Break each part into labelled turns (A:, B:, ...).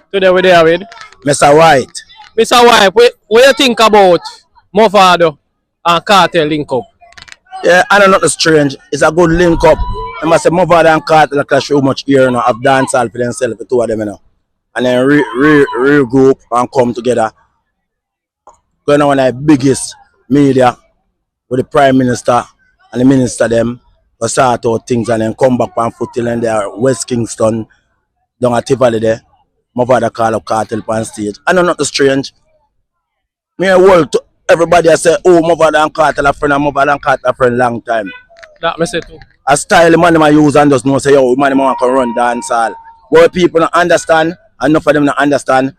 A: Today we're there with
B: Mr. White.
A: Mr. White. What you think about Mavado and Kartel link up?
B: Yeah, I don't know nothing strange. It's a good link up. I must say Mavado and Kartel clash too much here, you know, have dancehall for themselves, the two of them, you know. And then regroup and come together. Going on the biggest media with the Prime Minister and the Minister them to start out things and then come back and foot till in there West Kingston down at Tivoli there. Mavado call up Kartel on stage. I know nothing strange. Me a world to everybody I say, oh, Mavado and Kartel a friend and Mavado and Kartel a friend long time.
A: That me say too.
B: A style the man I use and just know say, yo, man want to run dancehall. But people don't understand, and enough of them don't understand.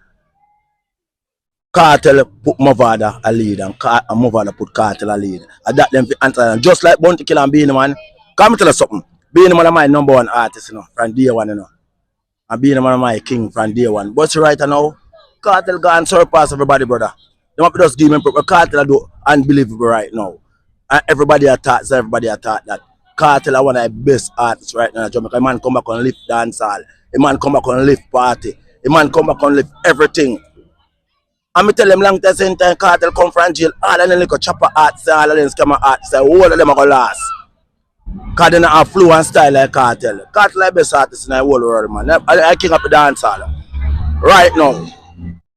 B: Kartel put Mavado a lead and Mavado put Kartel a lead. And that them answer. Just like Bounty Killer and Beenie Man. Come tell us something. Beenie Man is my number one artist, you know, from day one, you know. And Beenie Man is my king from day one. But right now, Kartel gone surpass everybody, brother. They want to just give me Kartel do unbelievable right now. And everybody attacks that. Kartel is one of the best artists right now in Jamaica. A man come back and lift dancehall. A man come back and lift party. A man come back and lift everything. And I tell them long time Kartel come from jail. All of them like chopper artists, all of them scammer artists, all of them are going to last. Because they don't have flow and style like Kartel. Kartel is the best artist in the whole world, man. I king up the dancehall. Right now.